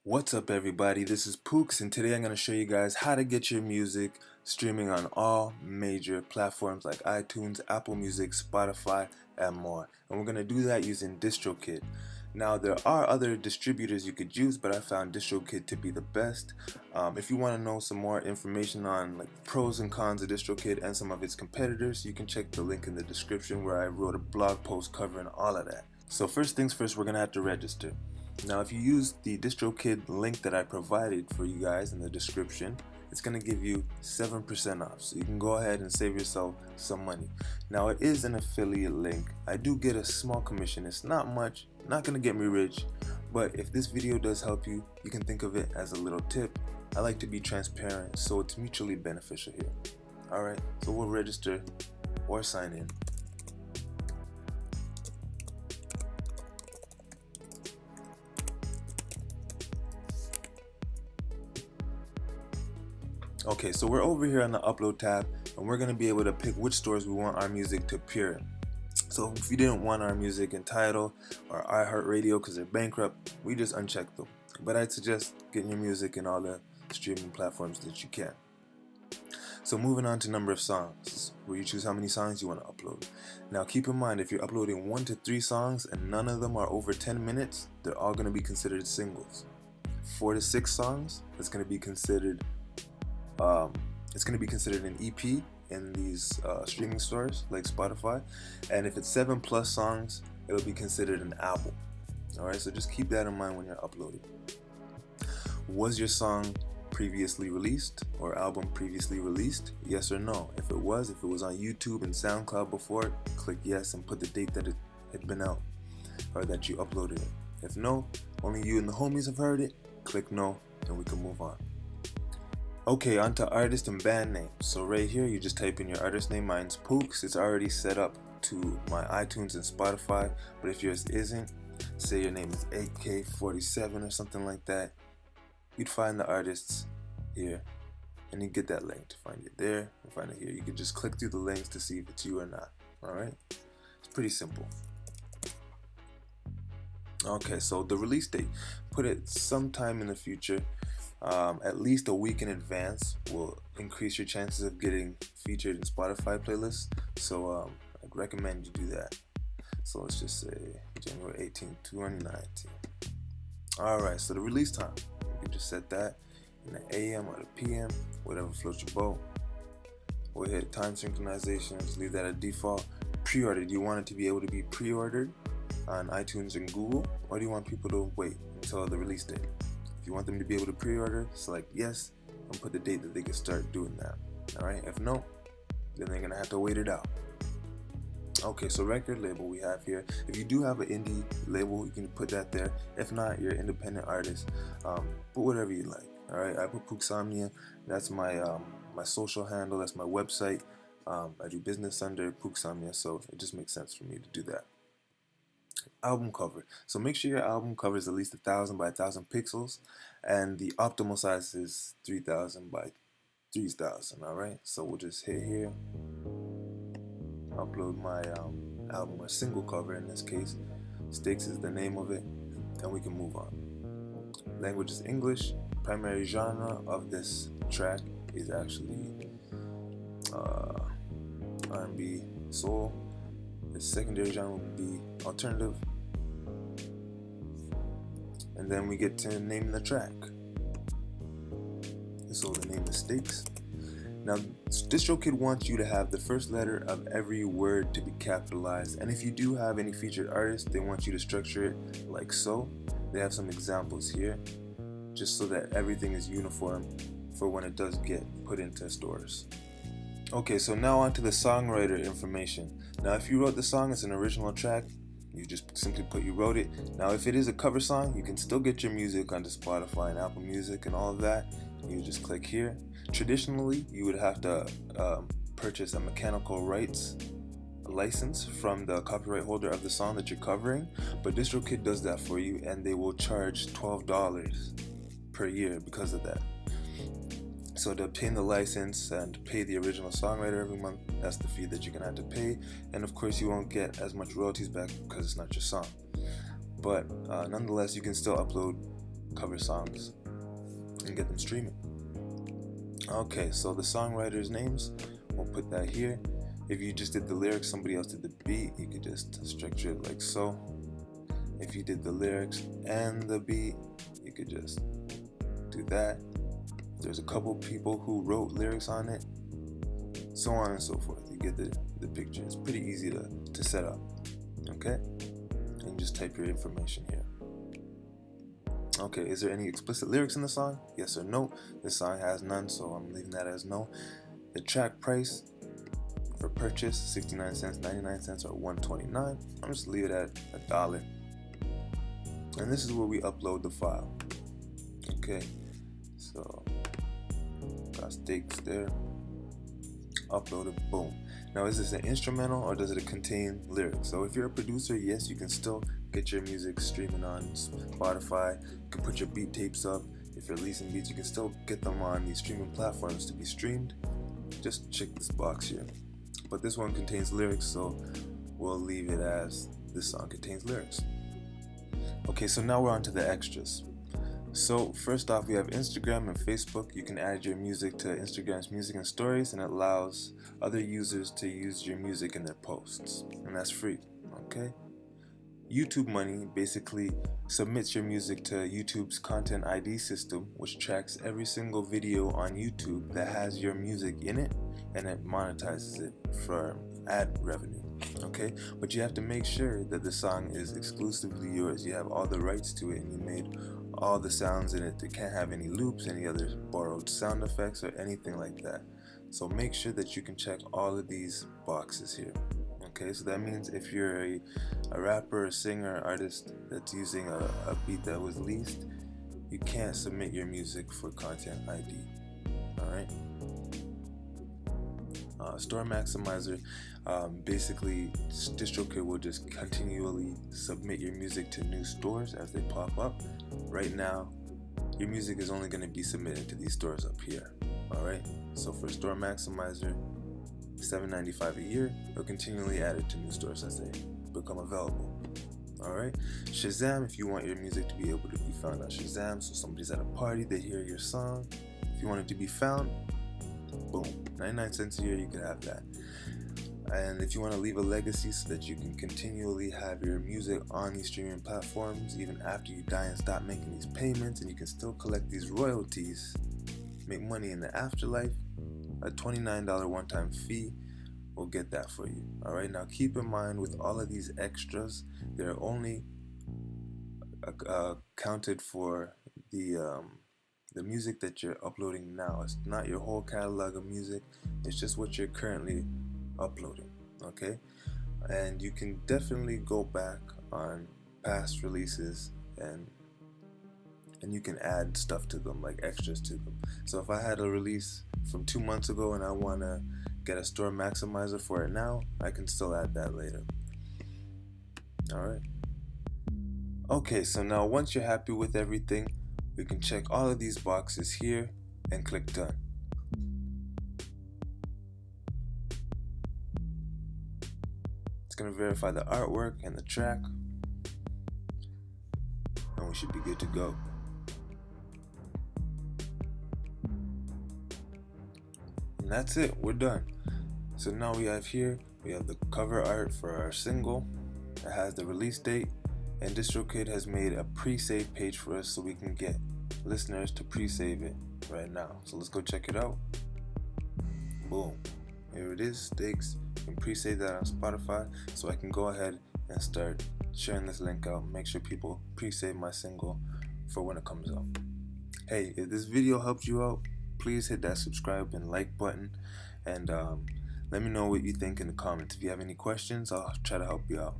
What's up everybody, this is Pooks and today I'm going to show you guys how to get your music streaming on all major platforms like iTunes, Apple Music, Spotify, and more. And we're going to do that using DistroKid. Now there are other distributors you could use, but I found DistroKid to be the best. If you want to know some more information on like pros and cons of DistroKid and some of its competitors, you can check the link in the description where I wrote a blog post covering all of that. So first things first, we're going to have to register. Now if you use the DistroKid link that I provided for you guys in the description, it's going to give you 7% off, so you can go ahead and save yourself some money. Now it is an affiliate link. I do get a small commission. It's not much, not going to get me rich, but if this video does help you, you can think of it as a little tip. I like to be transparent, so it's mutually beneficial here. Alright, so we'll register or sign in. Okay, so we're over here on the upload tab and we're going to be able to pick which stores we want our music to appear in. So if you didn't want our music in Tidal or iHeartRadio because they're bankrupt, we just uncheck them. But I'd suggest getting your music in all the streaming platforms that you can. So moving on to number of songs, where you choose how many songs you want to upload. Now keep in mind, if you're uploading 1 to 3 songs and none of them are over 10 minutes, they're all going to be considered singles. 4 to 6 songs, it's going to be considered an EP in these streaming stores like Spotify, and if it's 7+ songs, it'll be considered an album. Alright, so just keep that in mind when you're uploading. Was your song previously released or album previously released? Yes or no? If it was on YouTube and SoundCloud before, click yes and put the date that it had been out or that you uploaded it. If no, only you and the homies have heard it, click no and we can move on. Okay, on to artist and band name. So right here you just type in your artist name. Mine's Pooks. It's already set up to my iTunes and Spotify, but if yours isn't, say your name is AK47 or something like that, you'd find the artists here and you get that link to find it there and find it here. You can just click through the links to see if it's you or not. Alright, it's pretty simple. Okay, so the release date, put it sometime in the future. At least a week in advance will increase your chances of getting featured in Spotify playlists, so I'd recommend you do that. So let's just say January 18th, 2019. Alright, so the release time, you can just set that in the AM or the PM, whatever floats your boat. We'll hit time synchronization, just leave that at default. Pre-order, do you want it to be able to be pre-ordered on iTunes and Google, or do you want people to wait until the release date? If you want them to be able to pre-order, select yes and put the date that they can start doing that. Alright, if no, then they're gonna have to wait it out. Okay, so record label we have here. If you do have an indie label, you can put that there. If not, you're an independent artist. Put whatever you like. Alright, I put Pooksomnia. That's my my social handle, that's my website. I do business under Pooksomnia, so it just makes sense for me to do that. Album cover. So make sure your album cover is at least 1000 by 1000 pixels and the optimal size is 3000 by 3000. Alright, so we'll just hit here, upload my album or single cover in this case. Sticks is the name of it, and we can move on. Language is English. Primary genre of this track is actually R&B, soul. The secondary genre would be alternative, and then we get to name the track. So the name is Stakes. Now DistroKid wants you to have the first letter of every word to be capitalized, and if you do have any featured artists, they want you to structure it like so. They have some examples here, just so that everything is uniform for when it does get put into stores. Okay, so now on to the songwriter information. Now if you wrote the song, it's an original track, you just simply put you wrote it. Now if it is a cover song, you can still get your music onto Spotify and Apple Music and all of that. You just click here. Traditionally, you would have to purchase a mechanical rights license from the copyright holder of the song that you're covering, but DistroKid does that for you and they will charge $12 per year because of that. So to obtain the license and pay the original songwriter every month, that's the fee that you're going to have to pay. And of course you won't get as much royalties back because it's not your song. But nonetheless, you can still upload cover songs and get them streaming. Okay, so the songwriters' names, we'll put that here. If you just did the lyrics, somebody else did the beat, you could just structure it like so. If you did the lyrics and the beat, you could just do that. There's a couple people who wrote lyrics on it, so on and so forth. You get the picture. It's pretty easy to set up, okay? And just type your information here. Okay, is there any explicit lyrics in the song? Yes or no? This song has none, so I'm leaving that as no. The track price for purchase, 69 cents, 99 cents, or 129. I'm just leave it at $1. And this is where we upload the file. Okay, so got stakes there. Uploaded, boom. Now, is this an instrumental or does it contain lyrics? So if you're a producer, yes, you can still get your music streaming on Spotify. You can put your beat tapes up. If you're releasing beats, you can still get them on these streaming platforms to be streamed. Just check this box here. But this one contains lyrics, so we'll leave it as this song contains lyrics. Okay, so now we're on to the extras. So first off, we have Instagram and Facebook. You can add your music to Instagram's music and stories, and it allows other users to use your music in their posts, and that's free. Okay. YouTube Money basically submits your music to YouTube's Content ID system, which tracks every single video on YouTube that has your music in it, and it monetizes it for ad revenue. Okay, but you have to make sure that the song is exclusively yours. You have all the rights to it, and you made all the sounds in it. They can't have any loops, any other borrowed sound effects, or anything like that. So make sure that you can check all of these boxes here. Okay, so that means if you're a rapper, a singer, artist that's using a beat that was leased, you can't submit your music for Content ID. Alright? Store Maximizer, basically DistroKid will just continually submit your music to new stores as they pop up. Right now, your music is only going to be submitted to these stores up here. Alright, so for Store Maximizer, $7.95 a year, they'll continually add it to new stores as they become available. Alright, Shazam, if you want your music to be able to be found on Shazam, so somebody's at a party, they hear your song, if you want it to be found, boom, 99 cents a year, you can have that. And if you want to leave a legacy so that you can continually have your music on these streaming platforms even after you die and stop making these payments, and you can still collect these royalties, make money in the afterlife, a $29 one-time fee will get that for you. Alright, now keep in mind with all of these extras, they're only counted for the music that you're uploading now. It's not your whole catalog of music, it's just what you're currently uploading. Okay, and you can definitely go back on past releases and you can add stuff to them, like extras to them. So if I had a release from 2 months ago and I want to get a Store Maximizer for it now, I can still add that later. Alright. Okay, so now once you're happy with everything, we can check all of these boxes here and click done. It's going to verify the artwork and the track, and we should be good to go. And that's it, we're done. So now we have the cover art for our single. It has the release date, and DistroKid has made a pre-save page for us so we can get listeners to pre-save it right now. So let's go check it out. Boom, here it is, stakes. You can pre-save that on Spotify, so I can go ahead and start sharing this link out, make sure people pre-save my single for when it comes out. Hey, if this video helped you out, please hit that subscribe and like button, and let me know what you think in the comments. If you have any questions, I'll try to help you out.